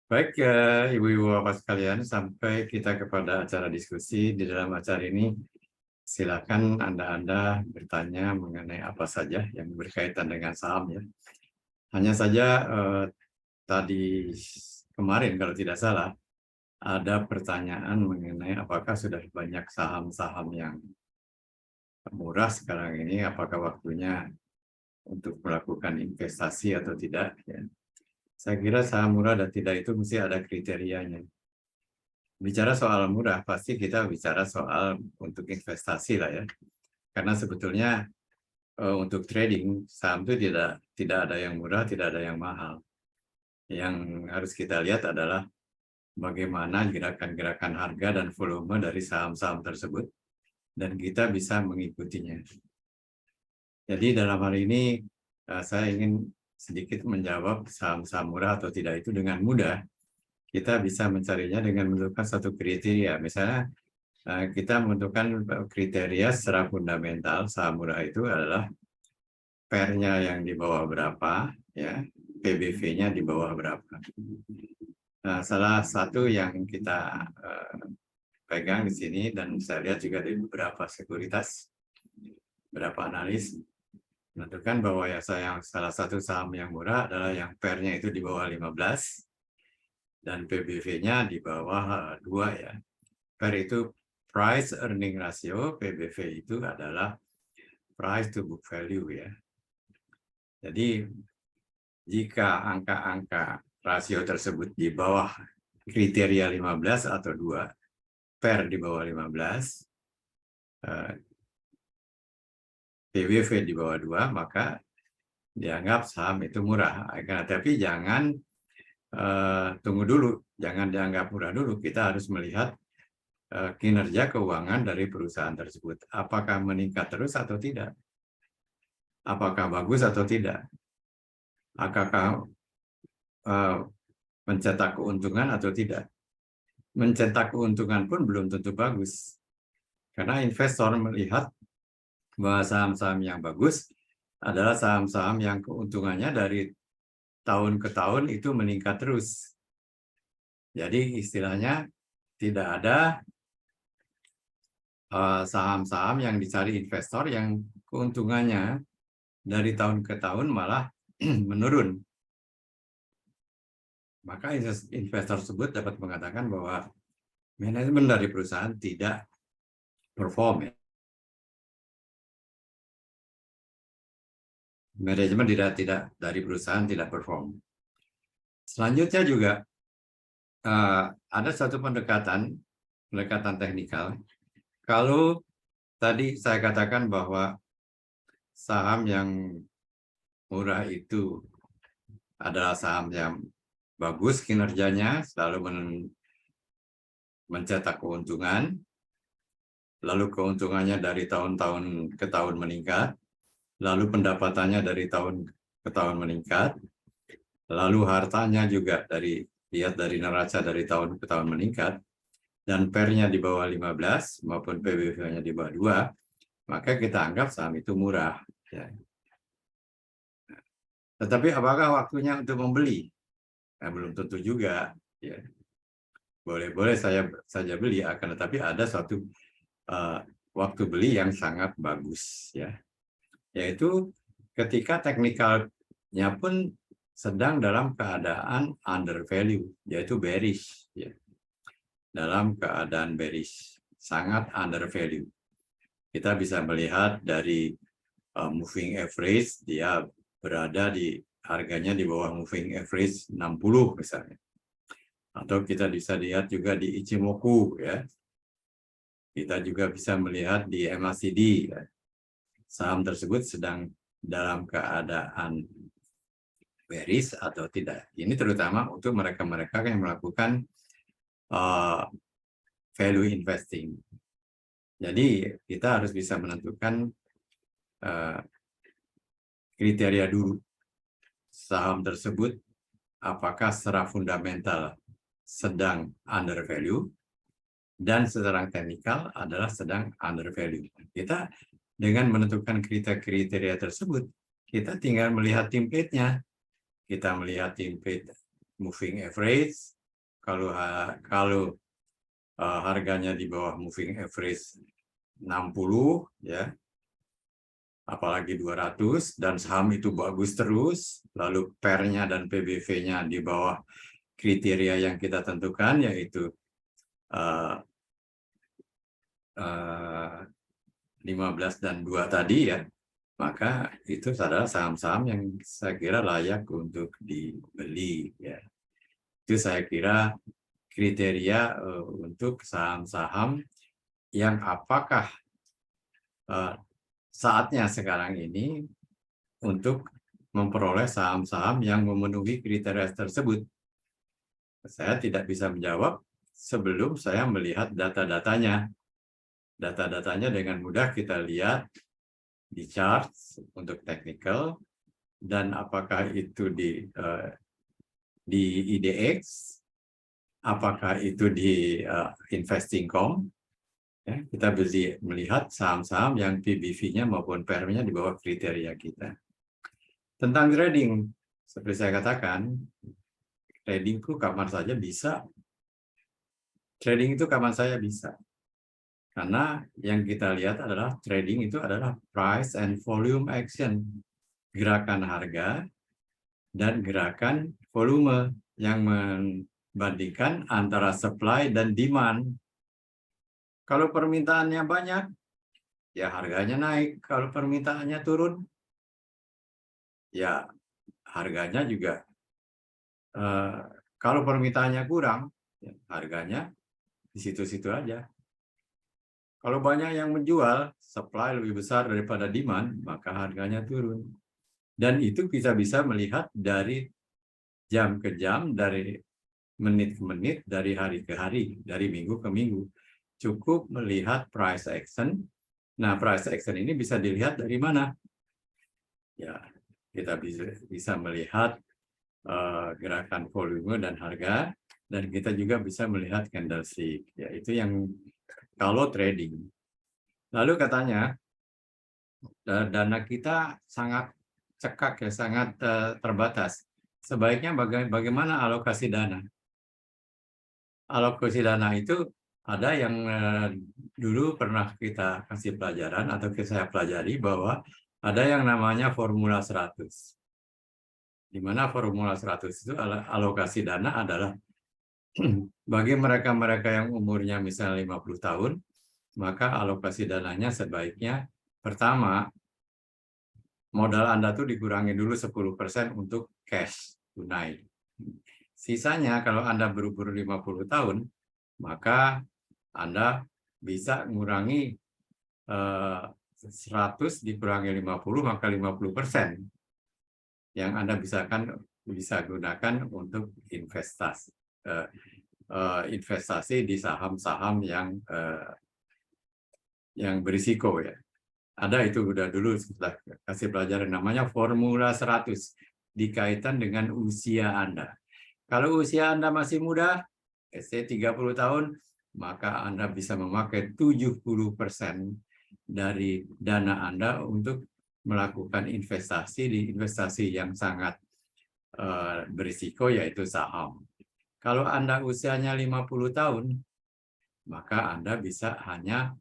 Baik, Ibu-ibu Bapak sekalian, sampai kita kepada acara diskusi. Di dalam acara ini, silakan Anda bertanya mengenai apa saja yang berkaitan dengan saham ya. Hanya saja tadi kemarin kalau tidak salah, ada pertanyaan mengenai apakah sudah banyak saham-saham yang murah sekarang ini, apakah waktunya untuk melakukan investasi atau tidak ya. Saya kira saham murah dan tidak itu mesti ada kriterianya. Bicara soal murah, pasti kita bicara soal untuk investasi lah ya. Karena sebetulnya untuk trading saham itu tidak ada yang murah, tidak ada yang mahal. Yang harus kita lihat adalah bagaimana gerakan-gerakan harga dan volume dari saham-saham tersebut dan kita bisa mengikutinya. Jadi dalam hal ini saya ingin sedikit menjawab saham-saham murah atau tidak itu dengan mudah. Kita bisa mencarinya dengan menentukan satu kriteria. Misalnya kita menentukan kriteria secara fundamental saham murah itu adalah PER-nya yang di bawah berapa, ya, PBV-nya di bawah berapa. Nah, salah satu yang kita pegang di sini dan saya lihat juga dari beberapa sekuritas, beberapa analis menentukan bahwa ya salah satu saham yang murah adalah yang PER-nya itu di bawah 15 dan PBV-nya di bawah 2 ya. PER itu price earning ratio, PBV itu adalah price to book value ya. Jadi jika angka-angka rasio tersebut di bawah kriteria 15 atau 2, PER di bawah 15, PBV di bawah 2, maka dianggap saham itu murah. Tapi jangan tunggu dulu, jangan dianggap murah dulu. Kita harus melihat kinerja keuangan dari perusahaan tersebut. Apakah meningkat terus atau tidak? Apakah bagus atau tidak? Apakah mencetak keuntungan atau tidak? Mencetak keuntungan pun belum tentu bagus. Karena investor melihat bahwa saham-saham yang bagus adalah saham-saham yang keuntungannya dari tahun ke tahun itu meningkat terus. Jadi istilahnya tidak ada saham-saham yang dicari investor yang keuntungannya dari tahun ke tahun malah menurun. Maka investor tersebut dapat mengatakan bahwa manajemen dari perusahaan tidak perform ya. Manajemen tidak dari perusahaan tidak perform. Selanjutnya juga ada satu pendekatan teknikal. Kalau tadi saya katakan bahwa saham yang murah itu adalah saham yang bagus kinerjanya, selalu mencetak keuntungan, lalu keuntungannya dari tahun-tahun ke tahun meningkat, lalu pendapatannya dari tahun ke tahun meningkat, lalu hartanya juga lihat dari neraca dari tahun ke tahun meningkat, dan PER-nya di bawah 15 maupun PBV-nya di bawah 2, maka kita anggap saham itu murah. Ya. Tetapi apakah waktunya untuk membeli? Nah, belum tentu juga. Ya. Boleh-boleh saya saja beli, akan tetapi ada suatu waktu beli yang sangat bagus. Ya. Yaitu ketika teknikalnya pun sedang dalam keadaan under value, yaitu bearish. Ya. Dalam keadaan bearish, sangat under value. Kita bisa melihat dari moving average, dia berada di harganya di bawah moving average 60 misalnya. Atau kita bisa lihat juga di Ichimoku ya. Kita juga bisa melihat di MACD ya. Saham tersebut sedang dalam keadaan bearish atau tidak. Ini terutama untuk mereka-mereka yang melakukan value investing. Jadi kita harus bisa menentukan kriteria dulu saham tersebut apakah secara fundamental sedang under value dan secara teknikal adalah sedang under value. Kita dengan menentukan kriteria tersebut, kita tinggal melihat template-nya. Kita melihat template moving average, kalau harganya di bawah moving average 60 ya, apalagi 200 dan saham itu bagus terus, lalu PER-nya dan PBV-nya di bawah kriteria yang kita tentukan, yaitu 15 dan 2 tadi ya, maka itu adalah saham-saham yang saya kira layak untuk dibeli ya. Itu saya kira kriteria untuk saham-saham yang apakah saatnya sekarang ini untuk memperoleh saham-saham yang memenuhi kriteria tersebut. Saya tidak bisa menjawab sebelum saya melihat data-datanya. Data-datanya dengan mudah kita lihat di chart untuk technical, dan apakah itu di IDX, apakah itu di Investing.com. Ya, kita bisa melihat saham-saham yang PBV-nya maupun PER-nya di bawah kriteria kita. Tentang trading, seperti saya katakan, trading itu kapan saja bisa. Trading itu kapan saja bisa. Karena yang kita lihat adalah trading itu adalah price and volume action. Gerakan harga dan gerakan volume yang membandingkan antara supply dan demand. Kalau permintaannya banyak, ya harganya naik. Kalau permintaannya turun, ya harganya juga. Kalau permintaannya kurang, ya harganya di situ-situ aja. Kalau banyak yang menjual, supply lebih besar daripada demand, maka harganya turun. Dan itu kita bisa melihat dari jam ke jam, dari menit ke menit, dari hari ke hari, dari minggu ke minggu. Cukup melihat price action. Nah, price action ini bisa dilihat dari mana? Ya, kita bisa melihat gerakan volume dan harga, dan kita juga bisa melihat candlestick. Ya, itu yang kalau trading. Lalu katanya dana kita sangat cekak ya, sangat terbatas. Sebaiknya bagaimana alokasi dana? Alokasi dana itu ada yang dulu pernah kita kasih pelajaran atau saya pelajari, bahwa ada yang namanya formula 100. Di mana formula 100 itu alokasi dana adalah bagi mereka-mereka yang umurnya misalnya 50 tahun, maka alokasi dananya sebaiknya pertama, modal Anda tuh dikurangi dulu 10% untuk cash tunai. Sisanya kalau Anda berumur 50 tahun, maka Anda bisa mengurangi 100 dikurangi 50, maka 50% yang Anda bisa gunakan untuk investasi di saham-saham yang berisiko ya. Ada itu udah dulu sudah kasih pelajaran, namanya formula 100 dikaitkan dengan usia Anda. Kalau usia Anda masih muda, 30 tahun, maka Anda bisa memakai 70% dari dana Anda untuk melakukan investasi yang sangat berisiko, yaitu saham. Kalau Anda usianya 50 tahun, maka Anda bisa hanya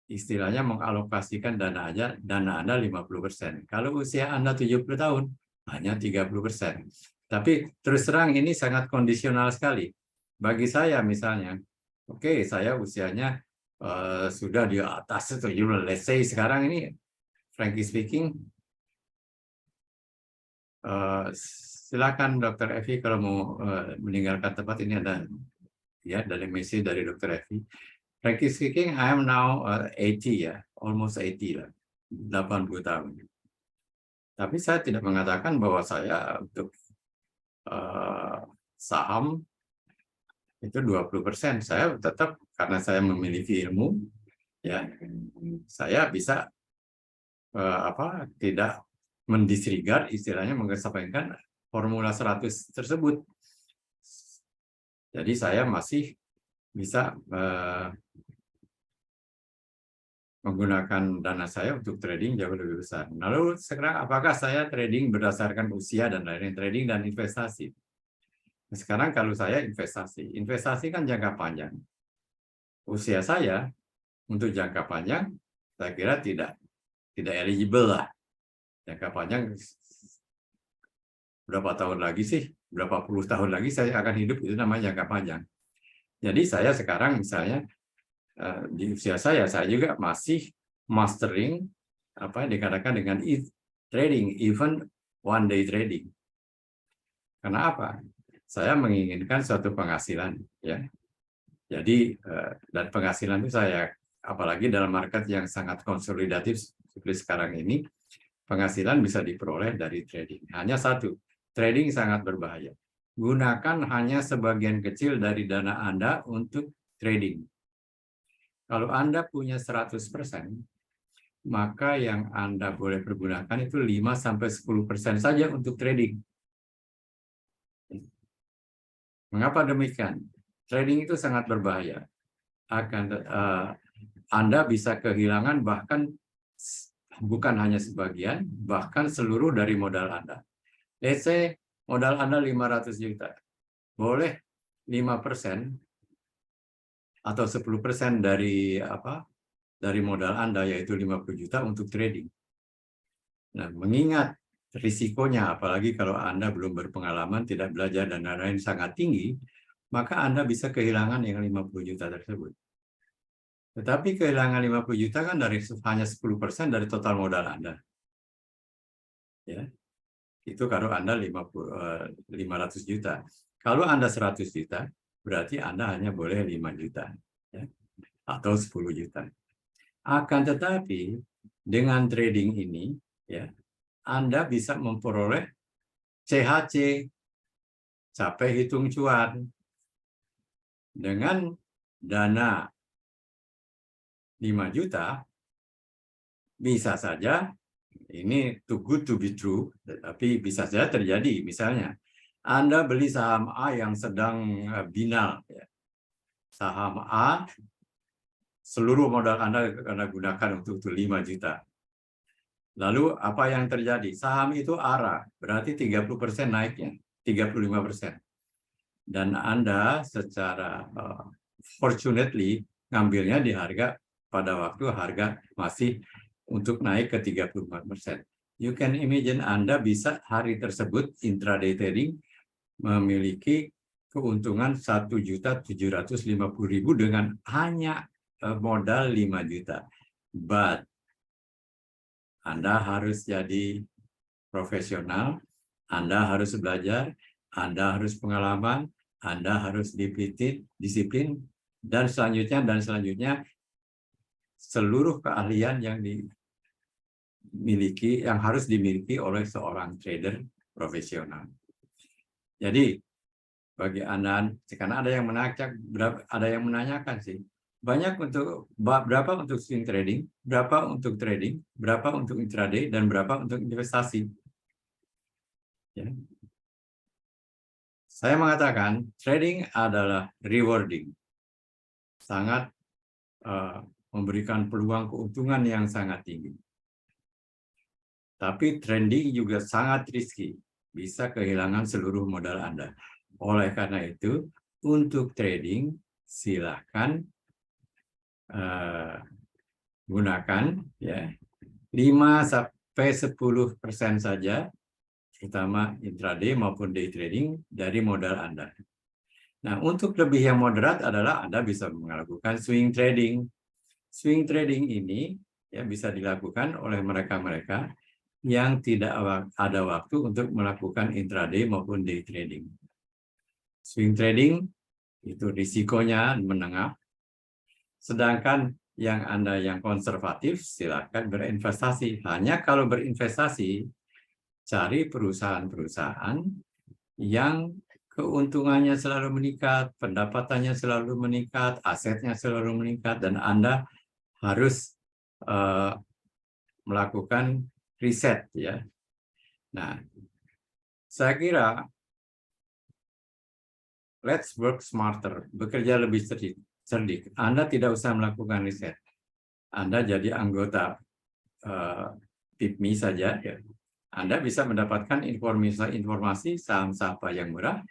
istilahnya mengalokasikan dana Anda 50%. Kalau usia Anda 70 tahun, hanya 30%. Tapi terus terang ini sangat kondisional sekali. Bagi saya misalnya, oke, saya usianya sudah di atas 70, let's say sekarang ini, frankly speaking, silakan Dr. Evi kalau mau meninggalkan tempat ini, ada ya dari message dari Dr. Evi. Frankly speaking, I am now 80 ya, almost 80 lah, 80 tahun. Tapi saya tidak mengatakan bahwa saya untuk saham itu 20%. Saya tetap, karena saya memiliki ilmu, ya, saya bisa tidak mendisregard, istilahnya mengesampingkan formula 100 tersebut. Jadi saya masih bisa menggunakan dana saya untuk trading jauh lebih besar. Lalu sekarang apakah saya trading berdasarkan usia dan lain-lain, trading dan investasi? Sekarang kalau saya investasi kan jangka panjang. Usia saya untuk jangka panjang, saya kira tidak eligible lah. Jangka panjang berapa tahun lagi sih? Berapa puluh tahun lagi saya akan hidup, itu namanya jangka panjang. Jadi saya sekarang misalnya di usia saya juga masih mastering apa yang dikatakan dengan trading, even one day trading. Karena apa? Saya menginginkan suatu penghasilan, ya. Jadi dan penghasilan itu saya, apalagi dalam market yang sangat konsolidatif seperti sekarang ini, penghasilan bisa diperoleh dari trading. Hanya satu, trading sangat berbahaya. Gunakan hanya sebagian kecil dari dana Anda untuk trading. Kalau Anda punya 100%, maka yang Anda boleh pergunakan itu 5-10% saja untuk trading. Mengapa demikian? Trading itu sangat berbahaya. Anda bisa kehilangan bahkan bukan hanya sebagian, bahkan seluruh dari modal Anda. Let's say modal Anda 500 juta. Boleh 5% atau 10% dari modal Anda, yaitu 50 juta untuk trading. Nah, mengingat risikonya, apalagi kalau Anda belum berpengalaman, tidak belajar, dan lain-lain sangat tinggi, maka Anda bisa kehilangan yang 50 juta tersebut. Tetapi kehilangan 50 juta kan hanya 10% dari total modal Anda. Ya. Itu kalau Anda 500 juta. Kalau Anda 100 juta, berarti Anda hanya boleh 5 juta. Ya. Atau 10 juta. Akan tetapi, dengan trading ini, ya, Anda bisa memperoleh CHC, capek hitung cuan, dengan dana 5 juta, bisa saja, ini too good to be true, tapi bisa saja terjadi. Misalnya, Anda beli saham A yang sedang binal. Ya. Saham A, seluruh modal Anda gunakan untuk 5 juta. Lalu apa yang terjadi? Saham itu ARA, berarti 30% naiknya, 35%. Dan Anda secara fortunately ngambilnya di harga pada waktu harga masih untuk naik ke 34%. You can imagine Anda bisa hari tersebut intraday trading memiliki keuntungan 1.750.000 dengan hanya modal 5 juta. But Anda harus jadi profesional, Anda harus belajar, Anda harus pengalaman, Anda harus disiplin, dan selanjutnya seluruh keahlian yang harus dimiliki oleh seorang trader profesional. Jadi bagi Anda, karena ada yang menanyakan sih, berapa untuk swing trading, berapa untuk trading, berapa untuk intraday, dan berapa untuk investasi. Ya. Saya mengatakan trading adalah rewarding, sangat memberikan peluang keuntungan yang sangat tinggi. Tapi trading juga sangat risky, bisa kehilangan seluruh modal Anda. Oleh karena itu, untuk trading silakan gunakan ya 5-10% saja, terutama intraday maupun day trading dari modal Anda. Nah, untuk lebih yang moderat adalah Anda bisa melakukan swing trading. Swing trading ini ya bisa dilakukan oleh mereka-mereka yang tidak ada waktu untuk melakukan intraday maupun day trading. Swing trading itu risikonya menengah. Sedangkan yang Anda yang konservatif, silakan berinvestasi. Hanya kalau berinvestasi, cari perusahaan-perusahaan yang keuntungannya selalu meningkat, pendapatannya selalu meningkat, asetnya selalu meningkat, dan Anda harus melakukan riset. Ya. Nah, saya kira let's work smarter, bekerja lebih cerdik. Anda tidak usah melakukan riset. Anda jadi anggota PIPMI saja. Ya. Anda bisa mendapatkan informasi saham-saham yang murah,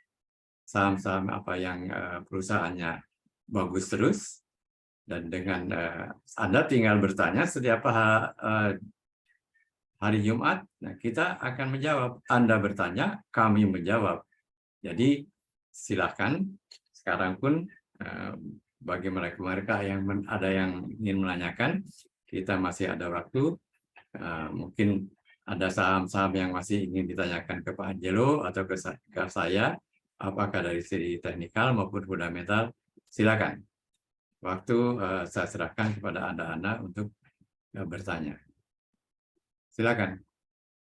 saham-saham apa yang perusahaannya bagus terus, dan dengan Anda tinggal bertanya setiap hari Jumat, nah kita akan menjawab. Anda bertanya, kami menjawab. Jadi silakan sekarang pun bagi mereka yang ada yang ingin menanyakan, kita masih ada waktu. Mungkin ada saham-saham yang masih ingin ditanyakan ke Pak Angelo atau ke saya, apakah dari segi teknikal maupun fundamental, silakan. Waktu saya serahkan kepada Anda untuk bertanya. Silakan.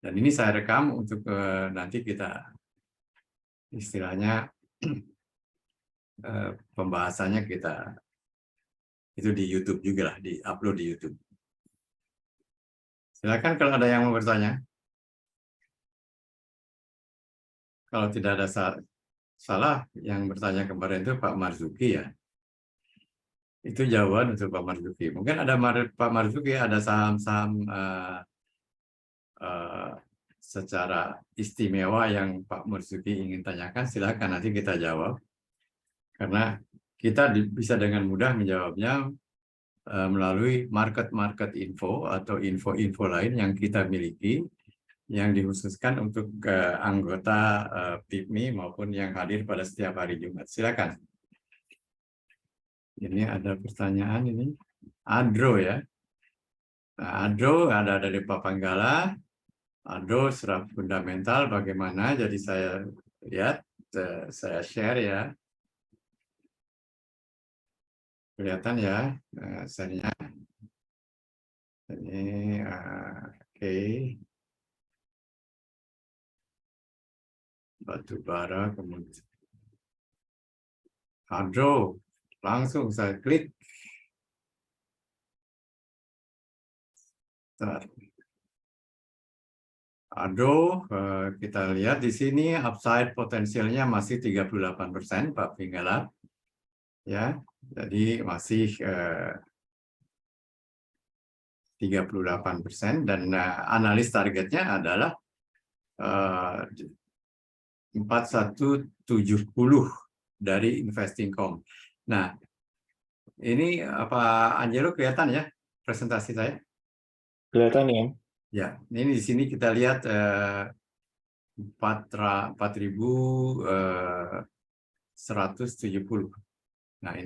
Dan ini saya rekam untuk nanti kita istilahnya pembahasannya kita itu di YouTube juga lah, di-upload di YouTube. Silakan kalau ada yang mau bertanya. Kalau tidak ada salah, yang bertanya kemarin itu Pak Marzuki ya. Itu jawaban untuk Pak Marzuki. Mungkin ada Pak Marzuki ada saham-saham secara istimewa yang Pak Marzuki ingin tanyakan, silakan nanti kita jawab. Karena kita bisa dengan mudah menjawabnya melalui market info atau info-info lain yang kita miliki, yang dikhususkan untuk anggota PIPMI maupun yang hadir pada setiap hari Jumat. Silakan. Ini ada pertanyaan ini. Adro ya. Nah, Adro ada dari Pak Panggala. Adro secara fundamental bagaimana? Jadi saya lihat, saya share ya. Kelihatan ya, share-nya. Ini oke. Batu bara kemudian. Adro. Langsung saya klik. Aduh, kita lihat di sini upside potensialnya masih 38%, Pak Pinggala. Ya, jadi masih 38% dan analis targetnya adalah 4170 dari Investing.com. Nah, ini Pak Angelo kelihatan ya presentasi saya? Kelihatan ya? Ya, ini di sini kita lihat 4.170. Nah,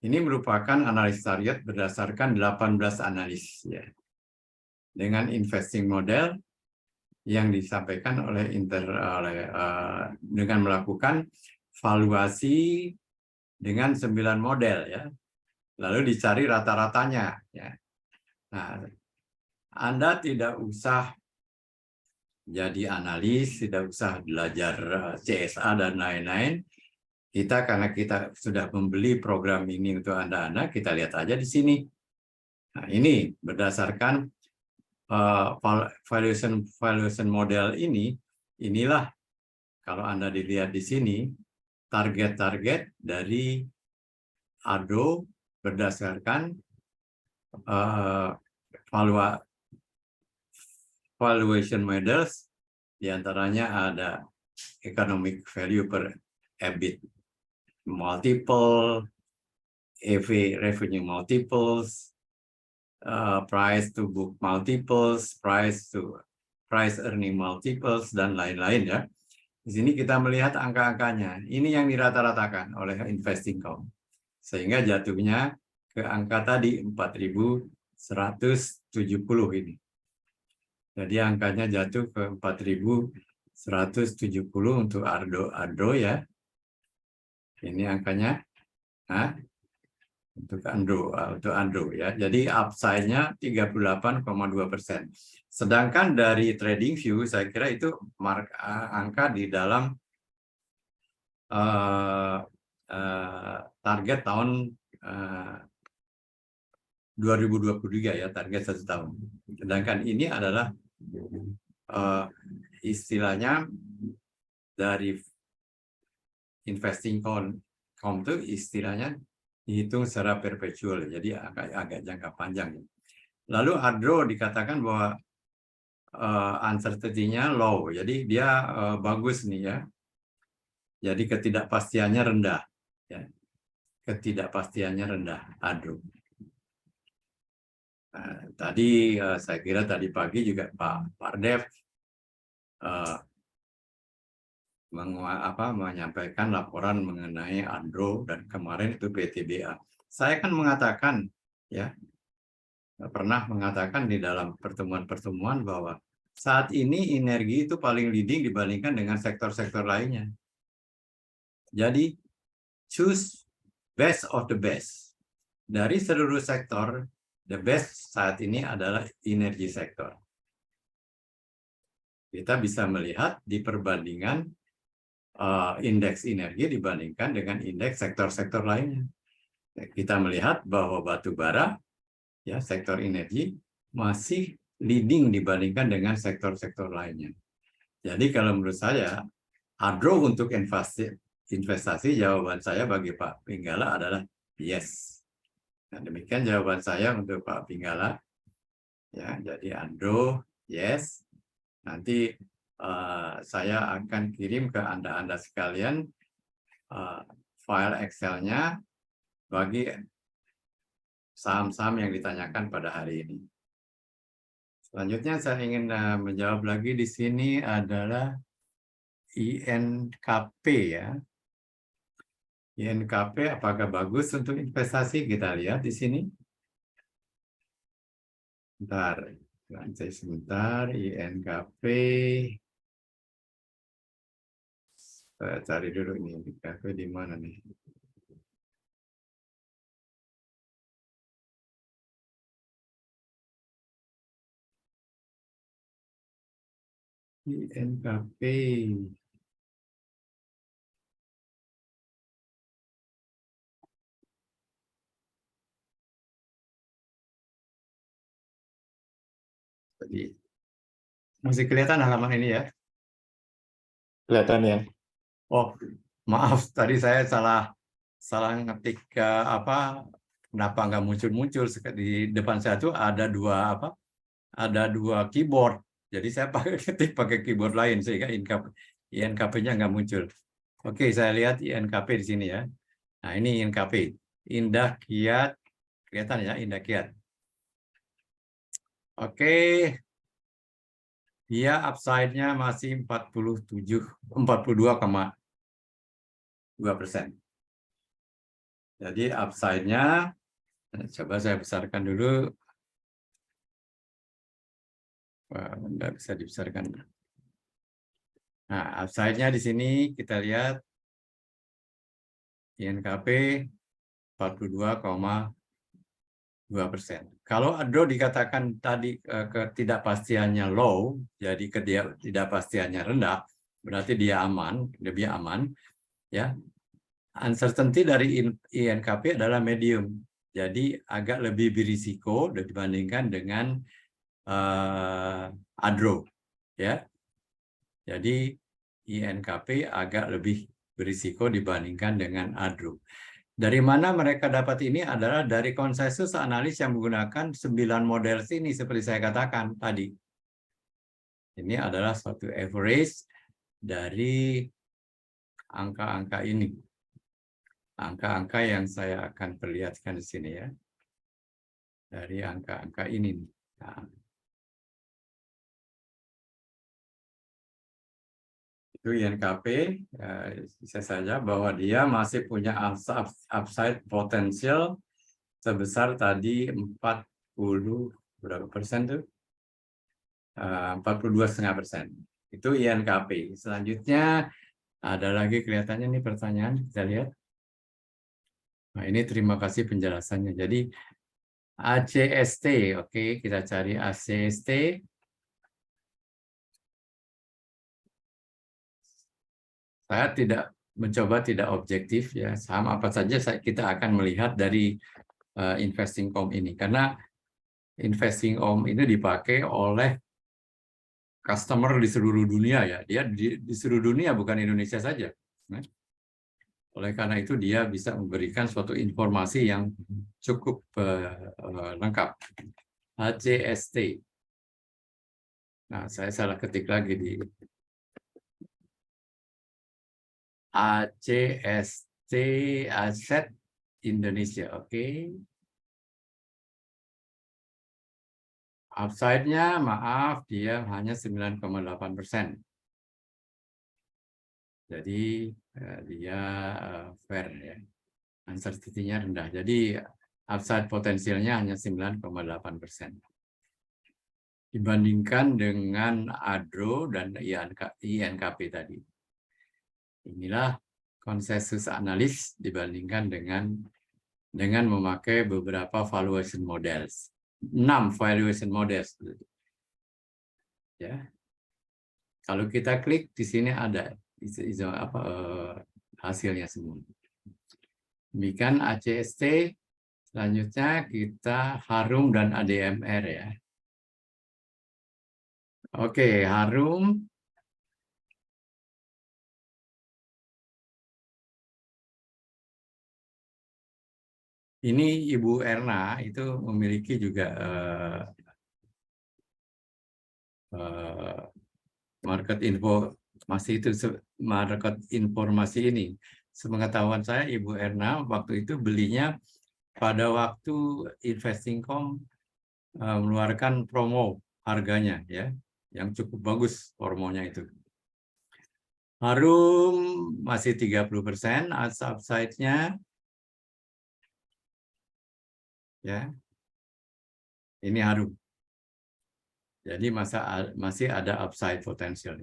ini merupakan analis target berdasarkan 18 analis ya. Dengan investing model yang disampaikan oleh dengan melakukan valuasi dengan 9 model ya. Lalu dicari rata-ratanya ya. Nah, Anda tidak usah jadi analis, tidak usah belajar CSA dan lain-lain. Karena kita sudah membeli program ini untuk Anda, kita lihat aja di sini. Nah, ini berdasarkan valuation model inilah kalau Anda dilihat di sini target-target dari ADO berdasarkan valuation models, diantaranya ada economic value per EBIT multiple, EV revenue multiples, price to book multiples, price earning multiples, dan lain-lain ya. Di sini kita melihat angka-angkanya. Ini yang dirata-ratakan oleh Investing.com. Sehingga jatuhnya ke angka tadi 4.170 ini. Jadi angkanya jatuh ke 4.170 untuk Ardo ya. Ini angkanya. Nah, untuk Andro ya. Jadi upside-nya 38,2%. Sedangkan dari TradingView saya kira itu angka di dalam target tahun 2023 ya, target 1 tahun. Sedangkan ini adalah istilahnya dari Investing.com itu istilahnya dihitung secara perpetual, jadi agak jangka panjang. Lalu Adro dikatakan bahwa uncertainty-nya low, jadi dia bagus nih ya. Jadi ketidakpastiannya rendah. Ya. Ketidakpastiannya rendah, ADRO. Tadi saya kira tadi pagi juga Pak Pardev menyampaikan laporan mengenai ADRO dan kemarin itu PTBA. Saya kan mengatakan, ya, pernah mengatakan di dalam pertemuan-pertemuan bahwa saat ini energi itu paling leading dibandingkan dengan sektor-sektor lainnya. Jadi, choose best of the best. Dari seluruh sektor, the best saat ini adalah energi sektor. Kita bisa melihat di perbandingan indeks energi dibandingkan dengan indeks sektor-sektor lainnya. Kita melihat bahwa batu bara, ya, sektor energi masih leading dibandingkan dengan sektor-sektor lainnya. Jadi kalau menurut saya, ADRO untuk investasi, jawaban saya bagi Pak Pinggala adalah yes. Nah, demikian jawaban saya untuk Pak Pinggala. Ya, jadi ADRO yes. Nanti saya akan kirim ke Anda sekalian file Excel-nya bagi saham-saham yang ditanyakan pada hari ini. Selanjutnya saya ingin menjawab lagi di sini adalah INKP, ya. INKP apakah bagus untuk investasi? Kita lihat di sini. Sebentar, INKP. Saya cari dulu ini, INKP di mana nih? INKP. Jadi, masih kelihatan halaman ini, ya? Kelihatan ya. Oh, maaf, tadi saya salah ngetik kenapa nggak muncul di depan saya tuh ada dua keyboard. Jadi saya pakai keyboard lain sehingga INKP-nya nggak muncul. Oke, saya lihat INKP di sini, ya. Nah, ini INKP, Indah Kiat, kelihatan ya, Indah Kiat. Oke, dia upside-nya masih 42,2%. Jadi upside-nya, coba saya besarkan dulu. Nggak bisa dibesarkan. Nah, upside-nya di sini kita lihat INKP 42,2%. Kalau ADRO dikatakan tadi ketidakpastiannya low, jadi ketidakpastiannya rendah, berarti dia aman, lebih aman, ya. Uncertainty dari INKP adalah medium, jadi agak lebih berisiko dibandingkan dengan ADRO, ya. Jadi INKP agak lebih berisiko dibandingkan dengan ADRO. Dari mana mereka dapat ini adalah dari konsensus analis yang menggunakan 9 model sini seperti saya katakan tadi. Ini adalah suatu average dari angka-angka ini. Angka-angka yang saya akan perlihatkan di sini, ya. Dari angka-angka ini. Nah, itu INKP, bisa saja bahwa dia masih punya upside potensial sebesar tadi 40 berapa persen tuh? 42,5%. Itu INKP. Selanjutnya ada lagi kelihatannya nih pertanyaan, kita lihat. Nah, ini terima kasih penjelasannya. Jadi ACST, oke, kita cari ACST. Saya tidak objektif, ya, saham apa saja kita akan melihat dari Investing.com ini, karena Investing.com ini dipakai oleh customer di seluruh dunia, ya. Dia di seluruh dunia, bukan Indonesia saja. Nah, oleh karena itu dia bisa memberikan suatu informasi yang cukup lengkap. HCST. Nah, saya salah ketik lagi di ACST Aset Indonesia, oke. Upside-nya, maaf, dia hanya 9,8%. Jadi dia fair ya, uncertainty-nya rendah. Jadi upside potensialnya hanya 9,8%. Dibandingkan dengan ADRO dan INKP tadi. Inilah konsensus analis dibandingkan dengan memakai beberapa valuation models. 6 valuation models. Ya. Kalau kita klik di sini ada hasilnya semua. Demikian ACST. Selanjutnya kita Harum dan ADMR ya. Oke, Harum. Ini Ibu Erna itu memiliki juga market informasi ini. Sepengetahuan saya, Ibu Erna waktu itu belinya pada waktu Investingcom mengeluarkan promo harganya ya, yang cukup bagus promonya itu. Harum masih 30%, upside-nya ya. Ini Harum. Jadi masih ada upside potensial.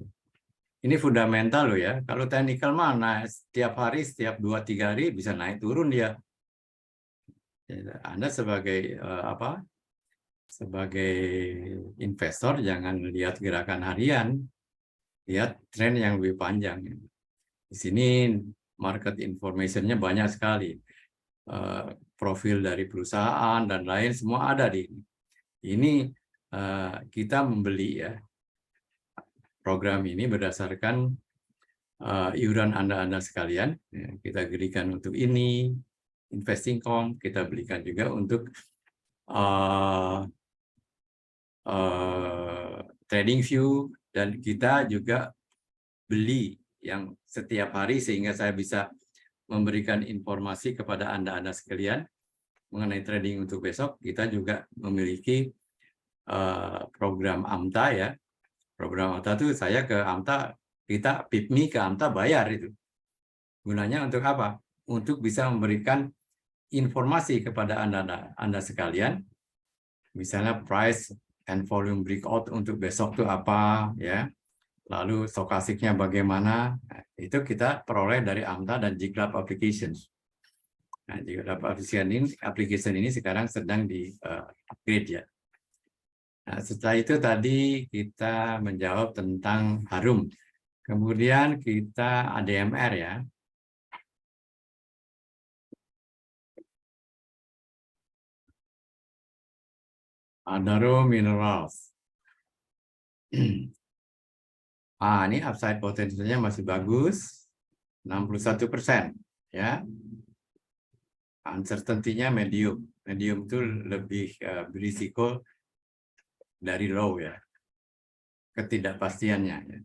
Ini fundamental loh ya. Kalau technical mana setiap hari, setiap 2-3 hari bisa naik turun dia. Anda sebagai sebagai investor jangan lihat gerakan harian, lihat tren yang lebih panjang. Di sini market information-nya banyak sekali. Profil dari perusahaan dan lain semua ada di ini. Ini kita membeli ya program ini berdasarkan iuran Anda sekalian. Kita berikan untuk ini, Investingcom, kita belikan juga untuk TradingView, dan kita juga beli yang setiap hari sehingga saya bisa memberikan informasi kepada Anda sekalian mengenai trading untuk besok. Kita juga memiliki program AMTA ya. Program AMTA itu saya ke AMTA, kita PIPMI ke AMTA bayar itu. Gunanya untuk apa? Untuk bisa memberikan informasi kepada Anda sekalian. Misalnya price and volume breakout untuk besok itu apa ya. Lalu stokastiknya bagaimana? Nah, itu kita peroleh dari AMTA dan GitLab Applications. Nah, GitLab application ini sekarang sedang di upgrade ya. Nah, setelah itu tadi kita menjawab tentang Harum. Kemudian kita ADMR ya. Adaro Minerals. Ini upside potensialnya masih bagus, 61% ya. Uncertainty-nya medium. Medium itu lebih berisiko dari low ya. Ketidakpastiannya ya.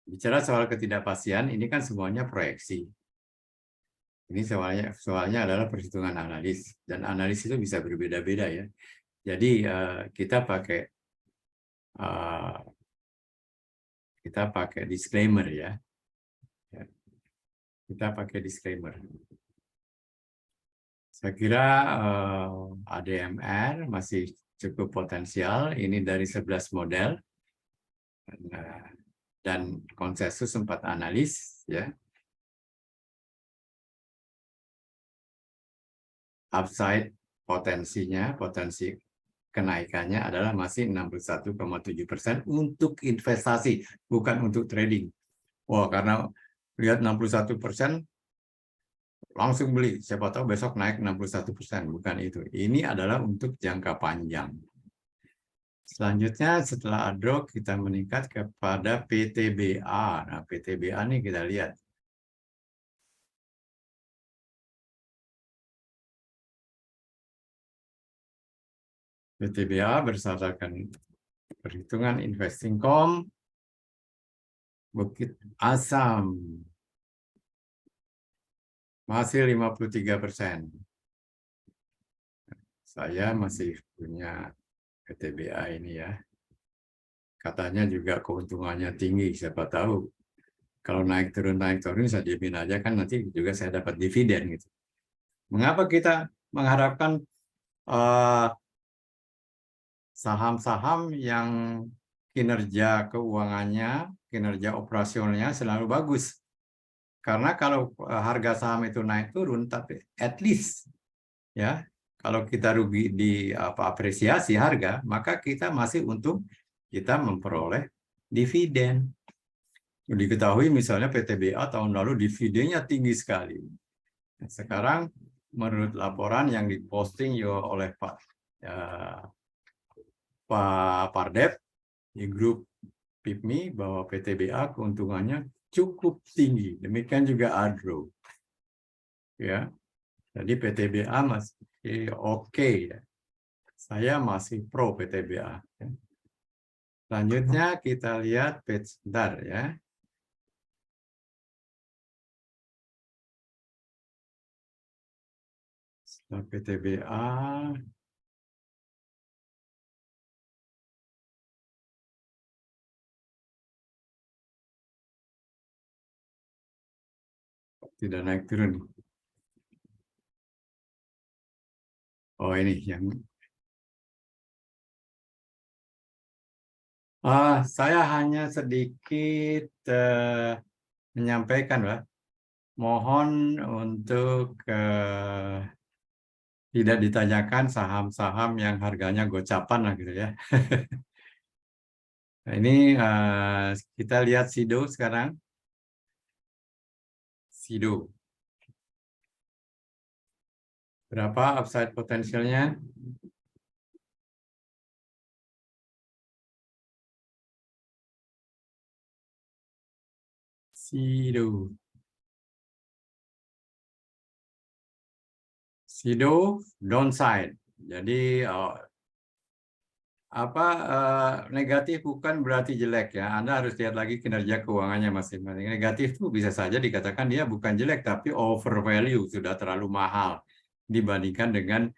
Bicara soal ketidakpastian, ini kan semuanya proyeksi. Ini soalnya adalah perhitungan analis, dan analis itu bisa berbeda-beda ya. Jadi kita pakai disclaimer ya. Kita pakai disclaimer. Saya kira ADMR masih cukup potensial. Ini dari 11 model dan konsensus 4 analis ya. Upside potensi kenaikannya adalah masih 61,7% untuk investasi, bukan untuk trading. Wah, karena lihat 61%, langsung beli. Siapa tahu besok naik 61%, bukan itu. Ini adalah untuk jangka panjang. Selanjutnya setelah ADRO kita meningkat kepada PTBA. Nah, PTBA ini kita lihat. PTBA berdasarkan perhitungan Investingcom Bukit Asam masih 53%. Saya masih punya PTBA ini ya. Katanya juga keuntungannya tinggi, siapa tahu. Kalau naik turun saya diemin aja kan nanti juga saya dapat dividen gitu. Mengapa kita mengharapkan saham-saham yang kinerja keuangannya, kinerja operasionalnya selalu bagus? Karena kalau harga saham itu naik turun, tapi at least ya kalau kita rugi di apresiasi harga, maka kita masih untung, kita memperoleh dividen. Diketahui misalnya PTBA tahun lalu dividennya tinggi sekali. Sekarang menurut laporan yang diposting oleh Pak Pardep di grup PIPMI bahwa PTBA keuntungannya cukup tinggi. Demikian juga Adro. Ya. Jadi PTBA masih oke ya. Saya masih pro PTBA. Selanjutnya kita lihat page sebentar ya. Setelah PTBA, tidak naik turun. Oh ini yang saya hanya sedikit menyampaikan, Pak. Mohon untuk tidak ditanyakan saham-saham yang harganya gocapan lah gitu ya. Nah, ini kita lihat Sido sekarang. Sido. Berapa upside potensialnya? Sido downside. Jadi negatif bukan berarti jelek ya. Anda harus lihat lagi kinerja keuangannya masing-masing. Negatif itu bisa saja dikatakan dia bukan jelek tapi overvalue, sudah terlalu mahal dibandingkan dengan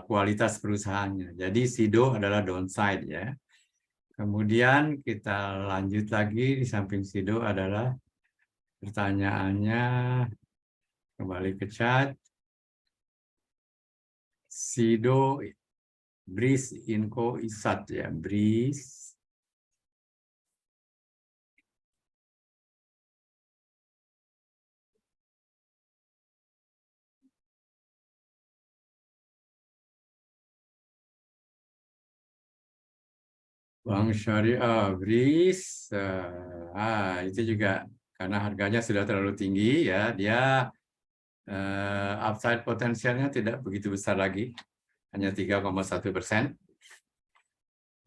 kualitas perusahaannya. Jadi Sido adalah downside ya. Kemudian kita lanjut lagi, di samping Sido adalah pertanyaannya, kembali ke chat. Sido, BRIS, Inco, ISAT ya, BRIS. Bank Syariah, BRIS, itu juga karena harganya sudah terlalu tinggi ya, dia upside potensialnya tidak begitu besar lagi, hanya 3,1%.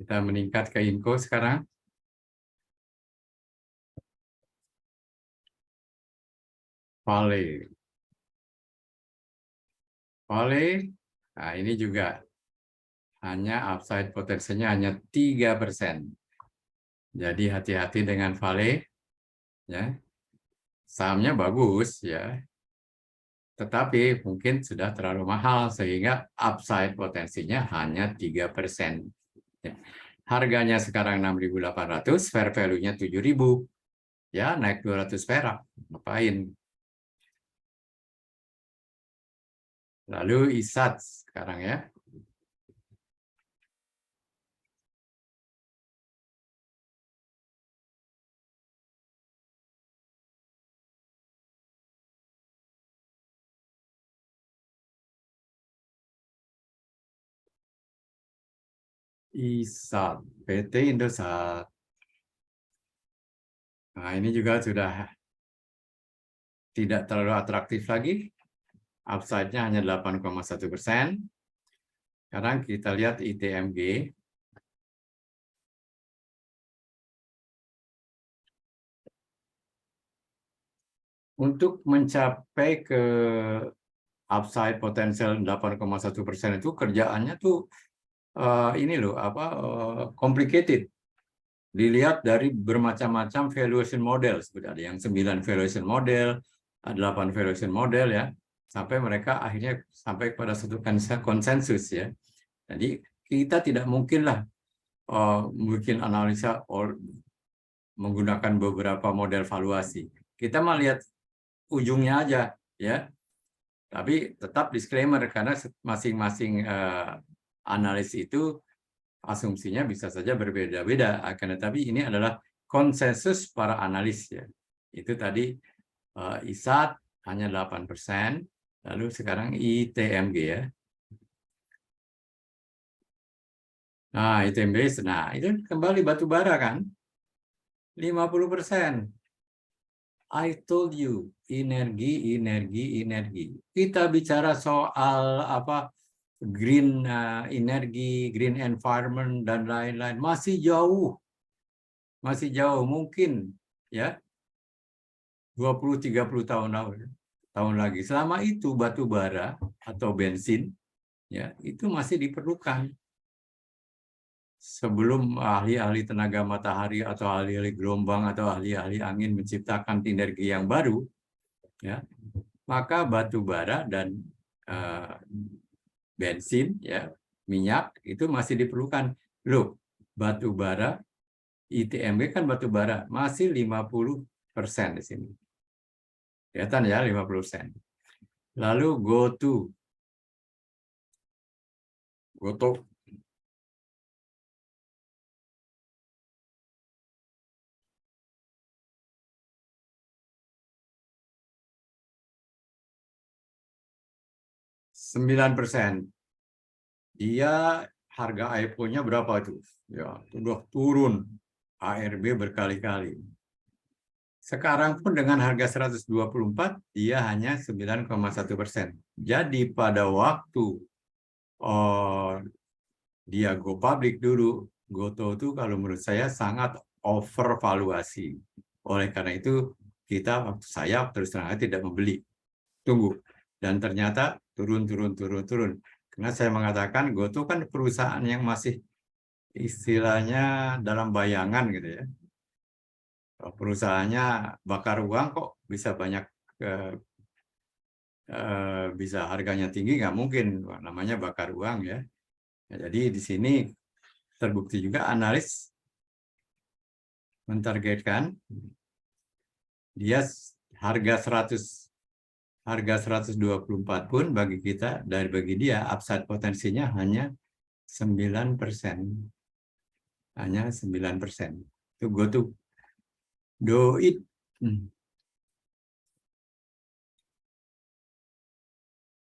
Kita meningkat ke Inco sekarang. Vale, nah ini juga hanya upside potensinya hanya 3%. Jadi hati-hati dengan Vale, ya. Sahamnya bagus ya, tetapi mungkin sudah terlalu mahal sehingga upside potensinya hanya 3%. Ya. Harganya sekarang 6.800, fair value-nya 7.000. Ya, naik 200 perak. Ngapain? Lalu ISAT sekarang ya. ISAT, PT Indosat. Nah, ini juga sudah tidak terlalu atraktif lagi. Upside-nya hanya 8,1%. Sekarang kita lihat ITMG. Untuk mencapai ke upside potensial 8,1% itu kerjaannya tuh ini loh, complicated. dilihat dari bermacam-macam valuation model, seperti ada yang 9 valuation model, 8 valuation model ya, sampai mereka akhirnya sampai pada satu konsensus ya. Jadi kita tidak mungkinlah bikin analisa menggunakan beberapa model valuasi. Kita melihat ujungnya aja ya. Tapi tetap disclaimer karena masing-masing analis itu asumsinya bisa saja berbeda-beda, akan tetapi ini adalah konsensus para analis ya. Itu tadi ISAT hanya 8%, lalu sekarang ITMG ya. Nah, ITMG, nah itu kembali batu bara kan, 50%. I told you, energi. Kita bicara soal apa? Green energi, green environment dan lain-lain masih jauh mungkin ya 20-30 tahun lagi. Selama itu batu bara atau bensin ya itu masih diperlukan. Sebelum ahli-ahli tenaga matahari atau ahli-ahli gelombang atau ahli-ahli angin menciptakan energi yang baru ya, maka batu bara dan bensin ya, minyak itu masih diperlukan. Loh, batu bara ITMG kan batu bara masih 50% di sini. Kelihatan ya 50%. Lalu GoTo 9%. Dia harga IPO-nya berapa itu? Ya, sudah turun ARB berkali-kali. Sekarang pun dengan harga 124, dia hanya 9,1%. Jadi pada waktu dia go public dulu, GoTo itu kalau menurut saya sangat overvaluasi. Oleh karena itu, saya terus terang tidak membeli. Tunggu. Dan ternyata turun. Karena saya mengatakan GoTo kan perusahaan yang masih istilahnya dalam bayangan gitu ya. Perusahaannya bakar uang kok bisa banyak, bisa harganya tinggi, nggak mungkin, namanya bakar uang ya. Jadi di sini terbukti juga analis mentargetkan dia harga 124 pun bagi kita, bagi dia upside potensinya hanya 9%. Hanya 9%. Itu GoTo. Doit.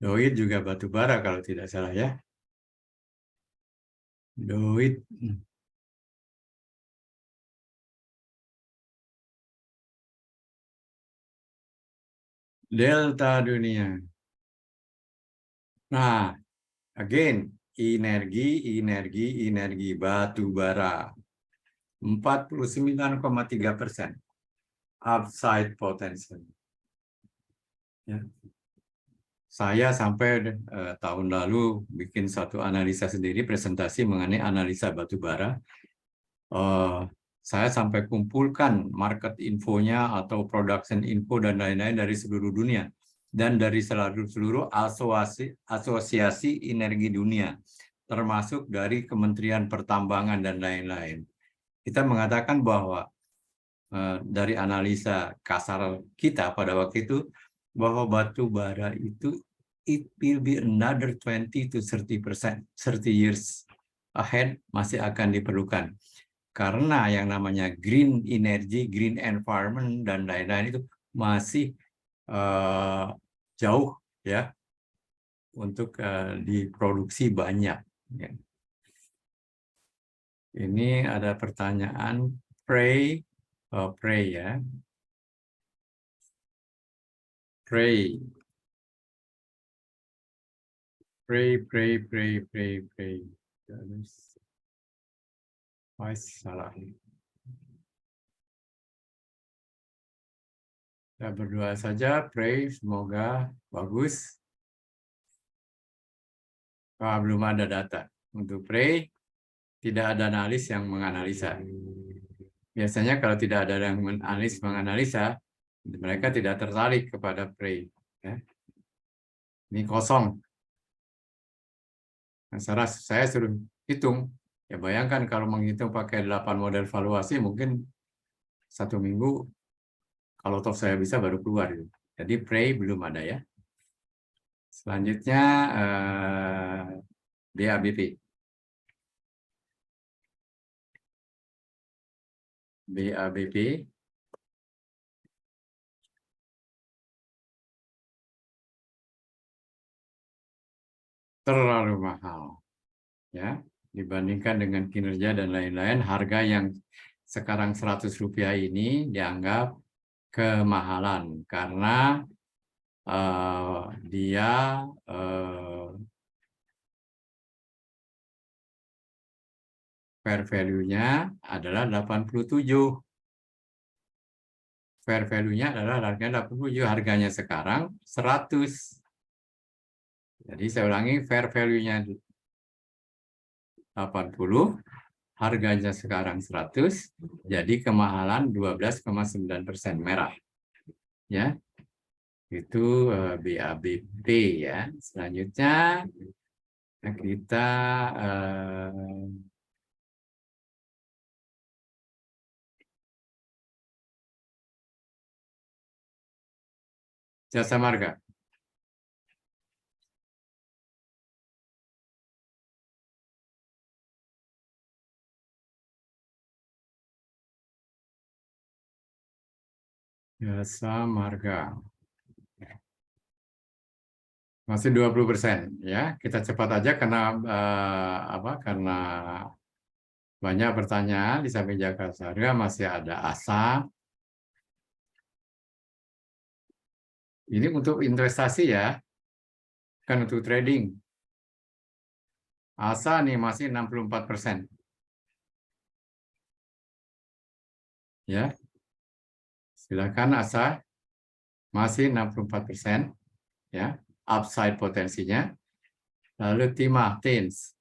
Doit juga batu bara kalau tidak salah ya. Doit. Delta dunia. Nah, again, energi batu bara 49,3% upside potential. Ya. Saya sampai tahun lalu bikin satu analisa sendiri, presentasi mengenai analisa batu bara. Saya sampai kumpulkan market infonya atau production info dan lain-lain dari seluruh dunia dan dari seluruh asosiasi energi dunia, termasuk dari Kementerian Pertambangan dan lain-lain. Kita mengatakan bahwa dari analisa kasar kita pada waktu itu, bahwa batu bara itu it will be another 20 to 30 years ahead masih akan diperlukan. Karena yang namanya green energy, green environment, dan lain-lain itu masih jauh ya untuk diproduksi banyak. Ya. Ini ada pertanyaan pray ya. Pray. Salah. Kita berdoa saja, pray, semoga bagus. Belum ada data. Untuk pray, tidak ada analis yang menganalisa. Biasanya kalau tidak ada yang menganalisa, mereka tidak tertarik kepada prey. Ya. Ini kosong. Nah, saya suruh hitung. Ya bayangkan kalau menghitung pakai 8 model valuasi, mungkin 1 minggu, kalau toh saya bisa baru keluar. Jadi prey belum ada ya. Selanjutnya BABP. BABP terlalu mahal ya dibandingkan dengan kinerja dan lain-lain. Harga yang sekarang Rp100 ini dianggap kemahalan karena dia fair value-nya adalah 87. Fair value-nya adalah harganya 87, harganya sekarang 100. Jadi saya ulangi, fair value-nya 80, harganya sekarang 100, jadi kemahalan 12,9% merah. Ya. Itu BABP ya. Selanjutnya kita Jasa Marga. Jasa Marga. Masih 20% ya. Kita cepat aja karena karena banyak pertanyaan. Di samping Jasa Marga masih ada ASA. Ini untuk investasi ya, kan untuk trading. ASA nih masih 64%. Ya. Silakan ASA masih 64%. Ya, upside potensinya. Lalu Timah, Tins.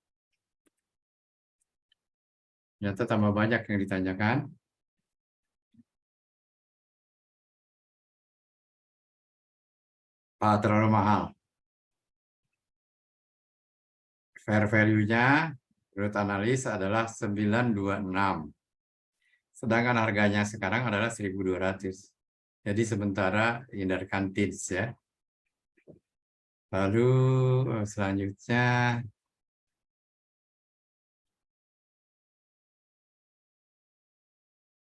Ternyata tambah banyak yang ditanyakan. Terlalu mahal. Fair value-nya menurut analis adalah 926. Sedangkan harganya sekarang adalah 1.200. Jadi sementara hindarkan Tins ya. Lalu selanjutnya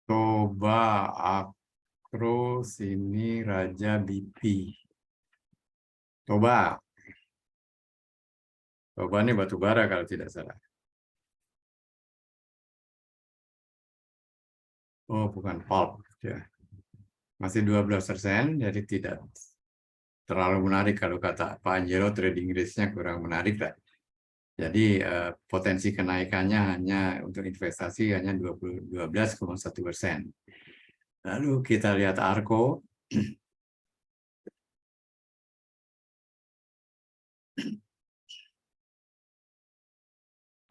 Toba Akro, sini Raja BP. Toba ini batu bara kalau tidak salah. Oh, bukan pulp ya. Masih 12%, jadi tidak terlalu menarik kalau kata Pak Anjero, trading risk-nya kurang menarik lah. Jadi potensi kenaikannya hanya untuk investasi hanya 12,1%. Lalu kita lihat Arko.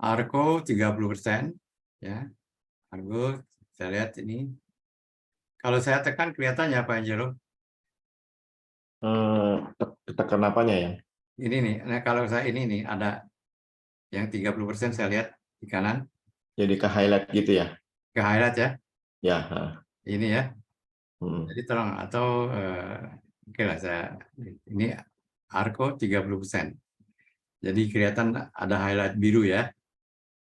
Arko 30%. Ya. Argo, saya lihat ini. Kalau saya tekan kelihatannya Pak Anjero. Tekan apanya ya? Ini nih, nah kalau saya ini nih ada yang 30% saya lihat di kanan. Jadi ke highlight gitu ya? Ke highlight ya. Ya. Ini ya. Jadi tolong atau oke lah saya ini Arko 30%. Jadi kelihatan ada highlight biru ya.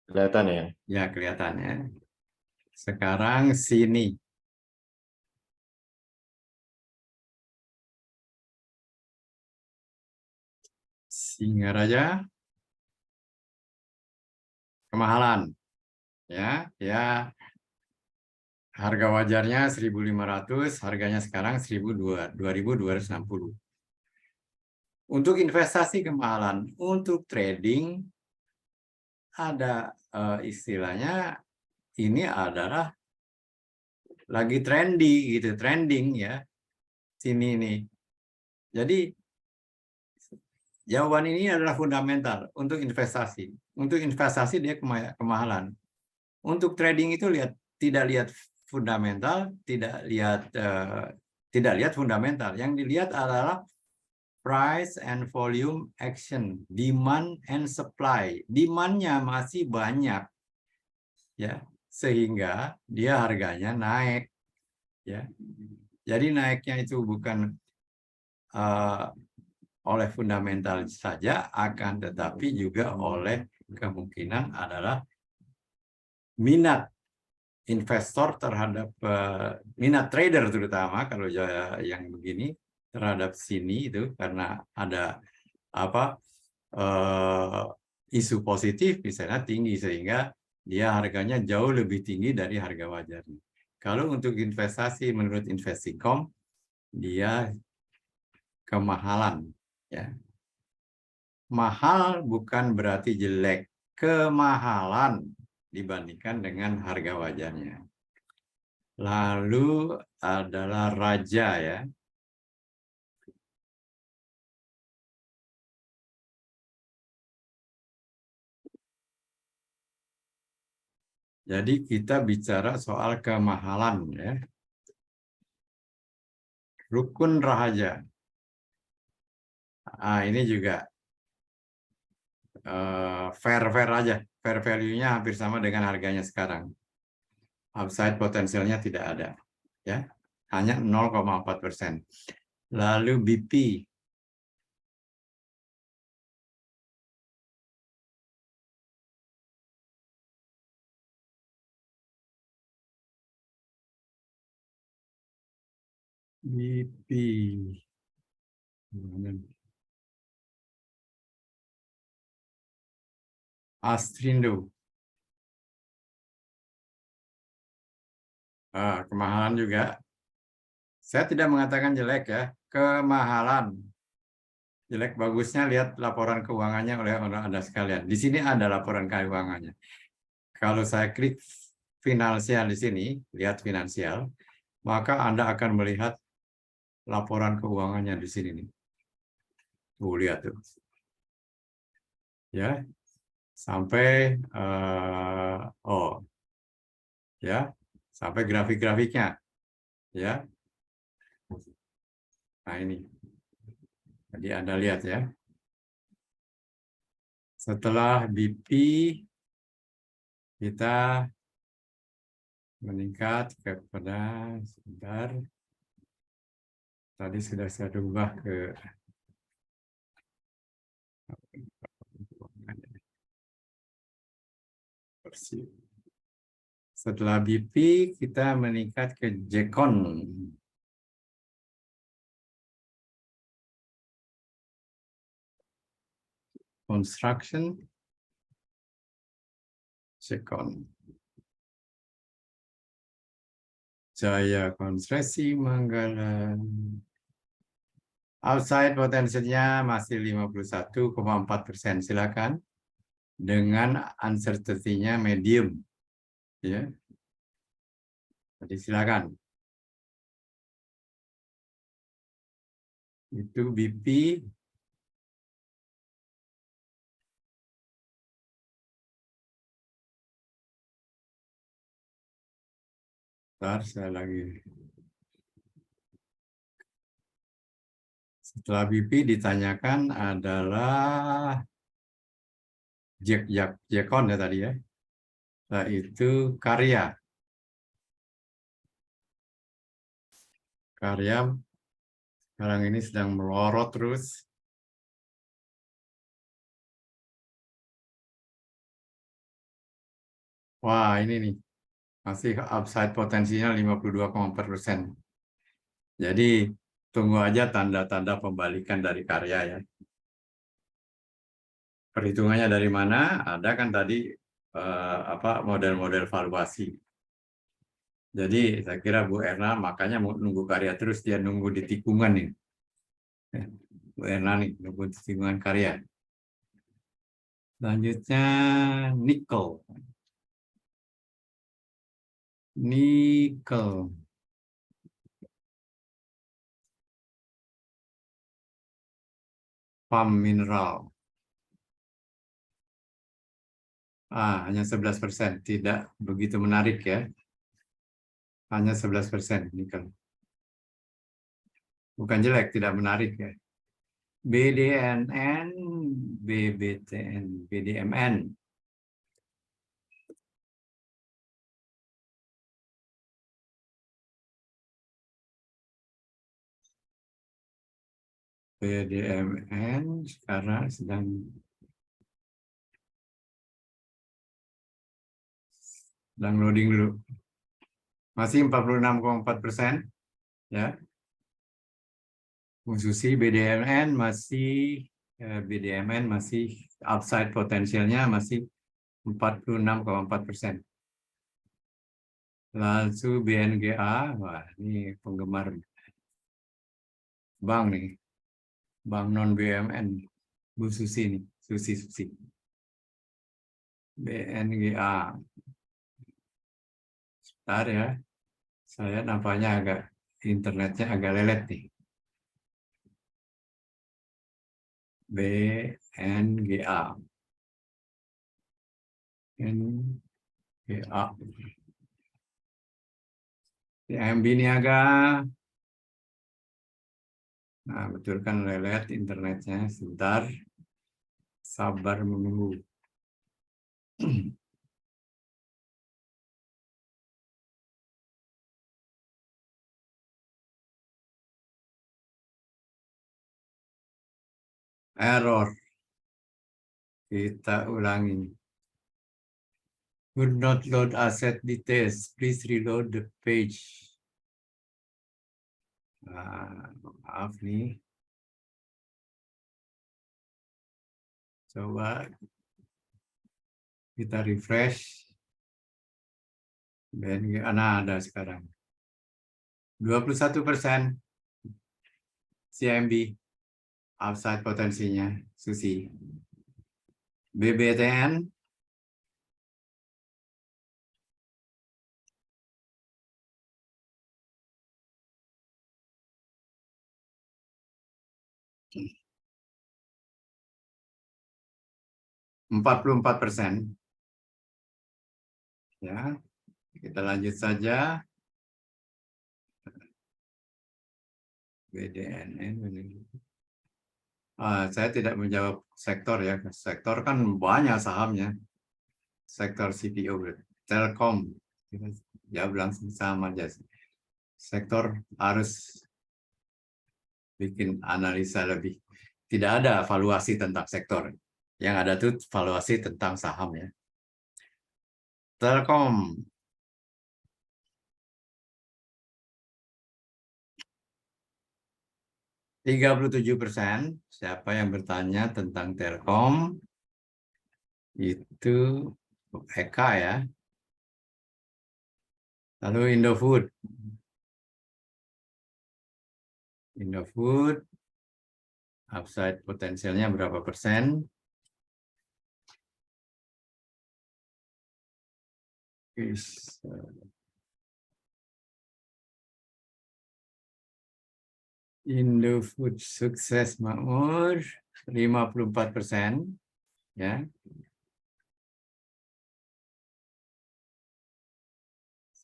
Kelihatan ya? Ya kelihatannya. Sekarang sini. Singaraja kemahalan. Ya, harga wajarnya 1.500, harganya sekarang 2.260. Untuk investasi kemahalan, untuk trading ada istilahnya ini adalah lagi trendy gitu, trending ya. Sini nih. Jadi jawaban ini adalah fundamental untuk investasi. Untuk investasi dia kemahalan. Untuk trading itu tidak lihat fundamental, tidak lihat fundamental. Yang dilihat adalah price and volume action, demand and supply. Demand-nya masih banyak, ya, sehingga dia harganya naik, ya. Jadi naiknya itu bukan oleh fundamental saja, akan tetapi juga oleh kemungkinan adalah minat investor terhadap minat trader terutama kalau yang begini terhadap sini itu karena ada apa isu positif misalnya tinggi sehingga dia harganya jauh lebih tinggi dari harga wajarnya. Kalau untuk investasi menurut Investicom dia kemahalan, ya. Mahal bukan berarti jelek, kemahalan dibandingkan dengan harga wajarnya. Lalu adalah raja, ya. Jadi kita bicara soal kemahalan, ya. Rukun rahaja. Ini juga fair aja, fair value-nya hampir sama dengan harganya sekarang. Upside potensialnya tidak ada, ya, hanya 0,4%. Lalu BP, Astrindo. Kemahalan juga. Saya tidak mengatakan jelek, ya. Kemahalan. Jelek bagusnya lihat laporan keuangannya oleh Anda sekalian. Di sini ada laporan keuangannya. Kalau saya klik finansial di sini, lihat finansial, maka Anda akan melihat laporan keuangannya di sini nih. Tuh, lihat tuh. Ya. Sampai ya, sampai grafik-grafiknya. Ya. Nah, ini. Jadi Anda lihat, ya. Setelah BP kita meningkat kepada, sebentar, tadi sudah saya rubah ke setelah BP kita meningkat ke Jekon. Construction, Jekon. Jaya Konstruksi Manggala. Outside potensinya masih 51,4%. Silakan. Dengan uncertainty-nya medium. Ya. Jadi silakan. Itu BP. Bentar, saya lagi. Setelah BP ditanyakan adalah Jekon ya tadi, ya. Nah, itu karya. Karya sekarang ini sedang melorot terus. Wah, ini nih. Masih upside potensinya 52,4%. Jadi tunggu aja tanda-tanda pembalikan dari karya, ya. Perhitungannya dari mana? Ada kan tadi model-model valuasi. Jadi saya kira Bu Erna makanya mau nunggu karya terus, dia nunggu di tikungan nih. Bu Erna nih nunggu di tikungan karya. Selanjutnya nikel. Nikel. Pam mineral. Hanya 11%, tidak begitu menarik, ya. hanya 11% nikel. Bukan jelek, tidak menarik ya. BDNN, BBTN, BDMN. BDMN sekarang sedang loading dulu. Masih 46,4%, ya. Susi BDMN masih upside potensialnya masih 46,4%. Lalu BNGA, wah ini penggemar bank nih, bank non BUMN, Bu Susi nih, Susi. BNGA, bentar ya, saya nampaknya internetnya agak lelet nih. BNGA. NGA. MB Niaga. Nah, betul kan lelet internetnya. Sebentar. Sabar menunggu. Error. Kita ulangi. Would not load asset details. Please reload the page. Maaf nih. Coba kita refresh. BNGA ada sekarang. 21% CMB. Upside potensinya, Susi. BBTN. Hmm. 44%. Ya, kita lanjut saja. BDNN. Saya tidak menjawab sektor ya. Sektor kan banyak sahamnya. Sektor CPO, Telkom. Ya langsung sama aja. Sektor harus bikin analisa lebih. Tidak ada valuasi tentang sektor. Yang ada tuh valuasi tentang saham ya. Telkom. %37. Siapa yang bertanya tentang Telkom? Itu Eka ya. Lalu Indofood. Indofood. Upside potensialnya berapa persen? Indofood sukses makmur 54%, ya.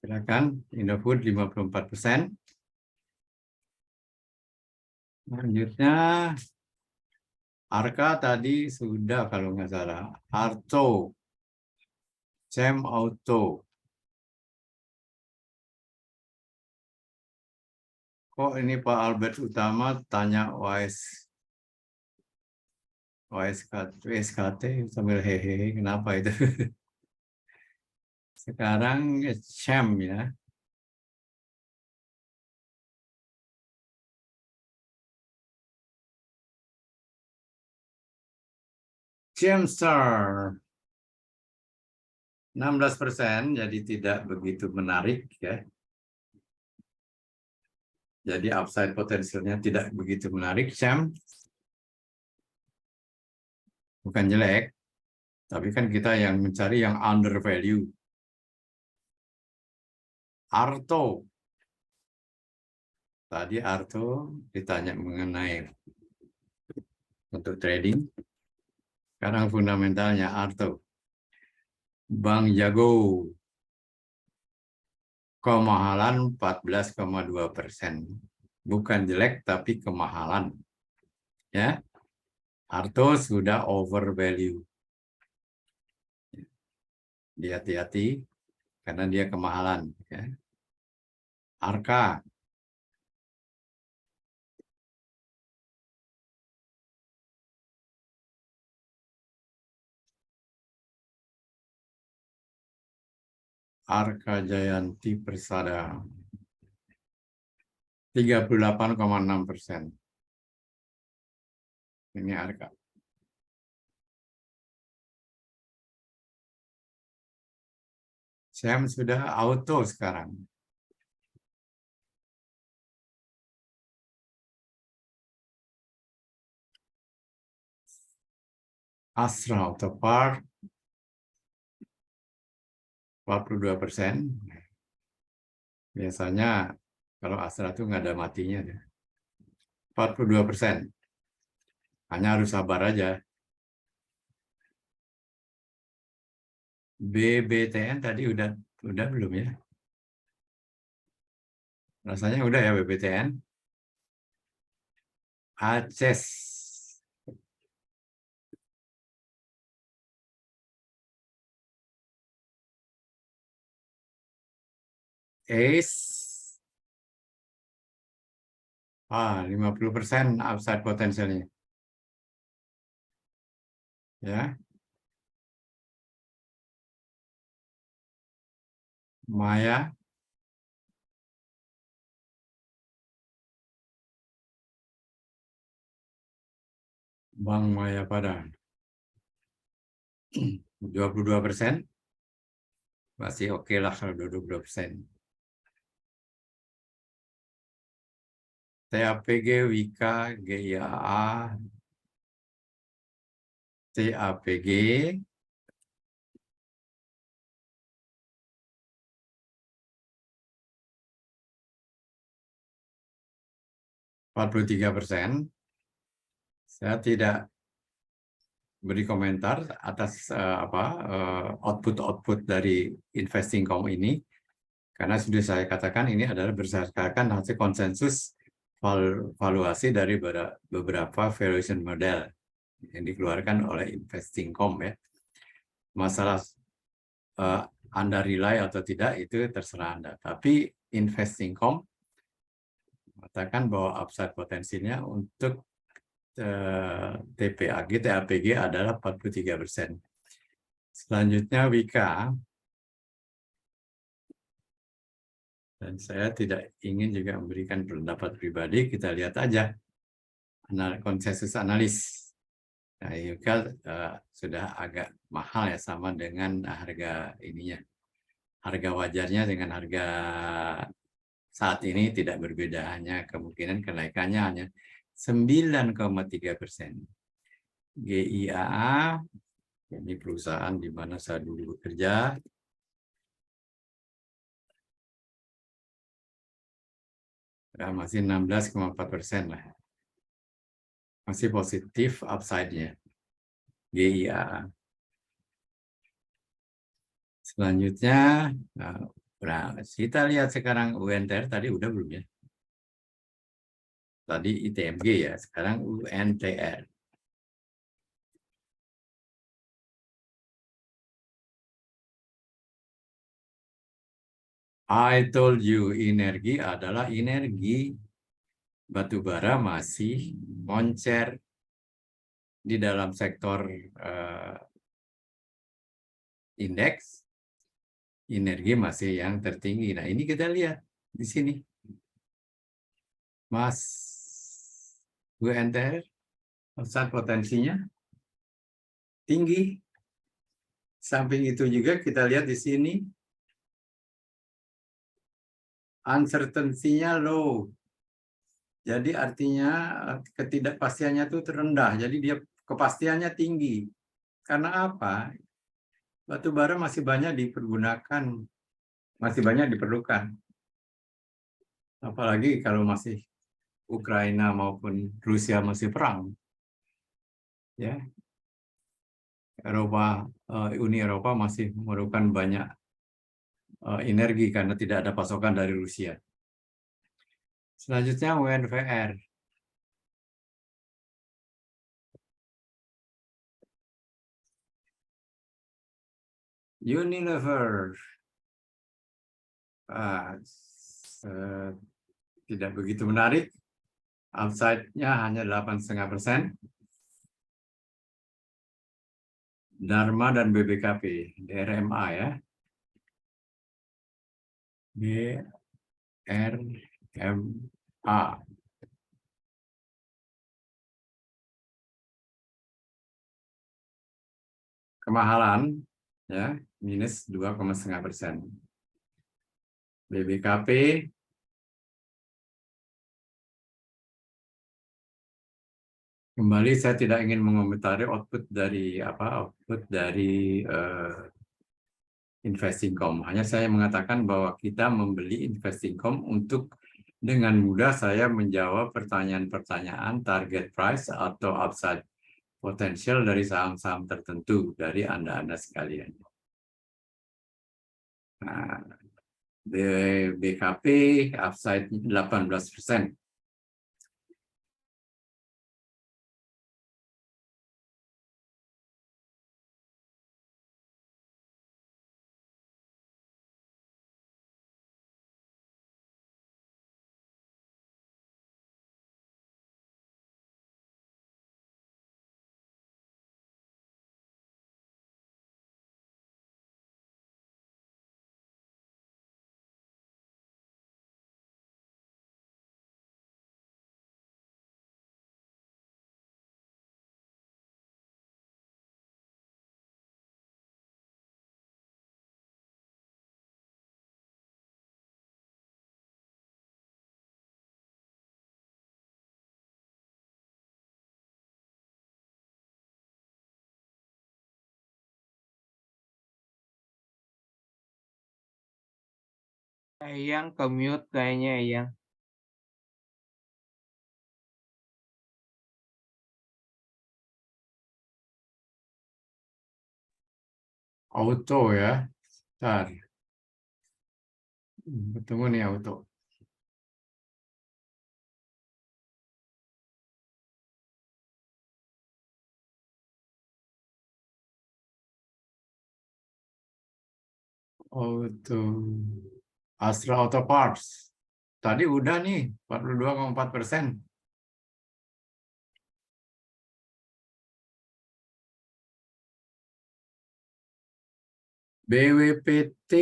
Silakan Indofood 54%. Selanjutnya Arka tadi sudah kalau nggak salah. Arto, Chem Auto. Kok ini Pak Albert Utama tanya WSKT sambil hehehe, kenapa itu? Sekarang Chem ya. Gemstar 16%, jadi tidak begitu menarik ya. Jadi upside potensialnya tidak begitu menarik. Chem bukan jelek, tapi kan kita yang mencari yang under value. Arto. Tadi Arto ditanya mengenai untuk trading. Sekarang fundamentalnya Arto. Bank Jago. kemahalan 14,2%. Bukan jelek, tapi kemahalan. Ya, Arto sudah over value. Hati-hati, karena dia kemahalan. Ya. Arka. Arka Jayanti Persada. 38,6%. Ini Arka. Sam sudah auto sekarang. Astra Auto Park 42%. Biasanya kalau Astra itu nggak ada matinya. 42%. Hanya harus sabar aja. BBTN tadi udah belum ya? Rasanya udah ya BBTN. Aces. Ace. 50% upside potensialnya. Ya. Maya. Bank Maya Pada. 22%. Masih oke lah kalau 22%. TAPG, Wika, GIAA, TAPG, %. Saya tidak beri komentar atas output dari Investingcom ini, karena sudah saya katakan ini adalah berdasarkan hasil konsensus valuasi dari beberapa valuation model yang dikeluarkan oleh Investingcom ya. Masalah Anda rely atau tidak itu terserah Anda. Tapi Investingcom mengatakan bahwa upside potensinya untuk TAPG adalah 43%. Selanjutnya Wika. Dan saya tidak ingin juga memberikan pendapat pribadi, kita lihat aja konsensus analis. Nah, Wika sudah agak mahal ya, sama dengan harga ininya. Harga wajarnya dengan harga saat ini tidak berbeda, hanya kemungkinan kenaikannya hanya 9,3%. GIAA, ini perusahaan di mana saya dulu bekerja. Masih 16,4% lah. Masih positif upside-nya. GIAA. Selanjutnya, nah, kita lihat sekarang UNTR tadi udah belum ya? Tadi ITMG ya, sekarang UNTR. I told you, energi adalah energi. Batubara masih moncer di dalam sektor indeks. Energi masih yang tertinggi. Nah, ini kita lihat di sini. Mas UNTR, besar potensinya tinggi. Samping itu juga kita lihat di sini uncertainty-nya low. Jadi artinya ketidakpastiannya itu terendah. Jadi dia kepastiannya tinggi. Karena apa? Batu bara masih banyak dipergunakan, masih banyak diperlukan. Apalagi kalau masih Ukraina maupun Rusia masih perang. Ya. Uni Eropa masih memerlukan banyak energi karena tidak ada pasokan dari Rusia. Selanjutnya UNVR. Unilever. Tidak begitu menarik. Upside-nya hanya 8,5%. Dharma dan BBKP, DRMA ya. DRMA. Kemahalan ya, minus 2,5%. BBKP kembali saya tidak ingin mengomentari output dari Investingcom. Hanya saya mengatakan bahwa kita membeli Investingcom untuk dengan mudah saya menjawab pertanyaan-pertanyaan target price atau upside potensial dari saham-saham tertentu dari Anda sekalian. Nah, BKP upside 18%. Yang ke-mute kayaknya yang. Auto ya. Bentar. Tunggu nih auto. Auto. Astra Auto Parts. Tadi udah nih 42,4%. BWPT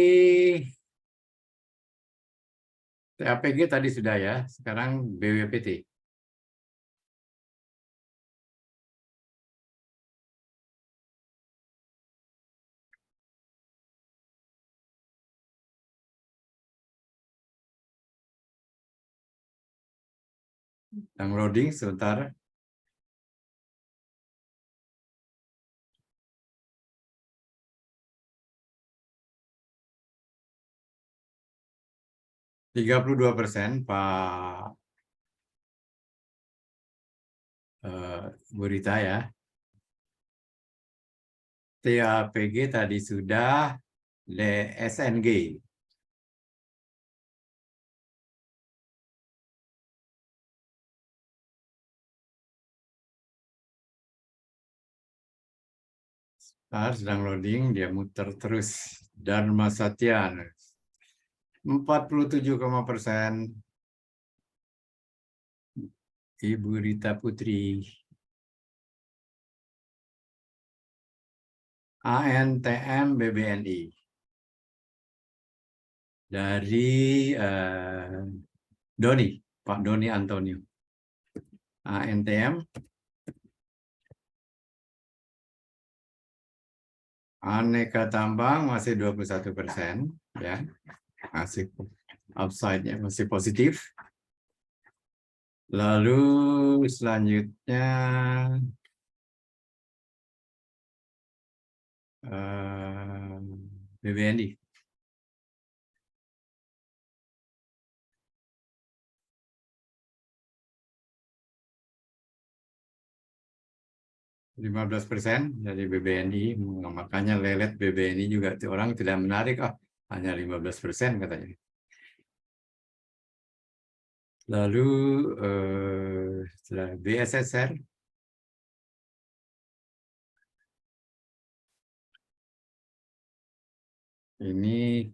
TAPG tadi sudah ya, sekarang BWPT. Downloading sebentar. %32 Pak Burita ya. TAPG tadi sudah, SNG. Sedang loading, dia muter terus. Dharma Satya 47,%. Ibu Rita Putri. ANTM BBNI. Dari Doni, Pak Doni Antonio. ANTM. Aneka Tambang masih 21%, ya. Masih upside-nya masih positif. Lalu selanjutnya BBNI. %15% dari BBNI, makanya lelet BBNI juga orang tidak menarik. hanya 15% katanya. Lalu setelah BSSR, ini -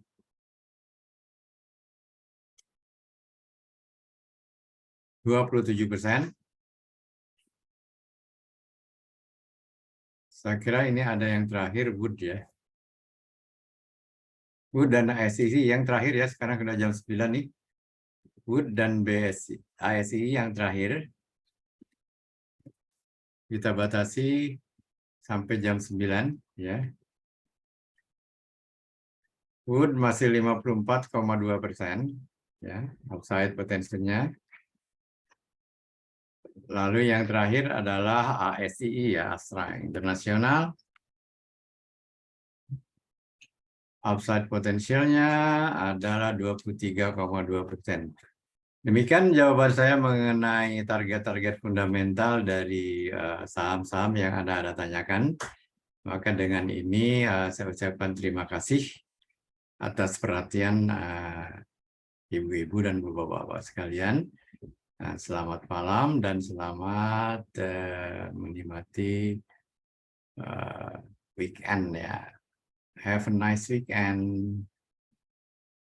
27%. Saya kira ini ada yang terakhir Wood ya. Wood dan ASI yang terakhir ya, sekarang sudah jam 9 nih. Wood dan ASI yang terakhir. Kita batasi sampai jam 9 ya. Wood masih 54,2% ya, upside potensinya. Lalu yang terakhir adalah ASI ya, Astra Internasional. Upside potensialnya adalah 23,2%. Demikian jawaban saya mengenai target-target fundamental dari saham-saham yang Anda tanyakan. Maka dengan ini saya ucapkan terima kasih atas perhatian ibu-ibu dan bapak-bapak sekalian. Selamat malam dan selamat menikmati weekend ya. Have a nice weekend.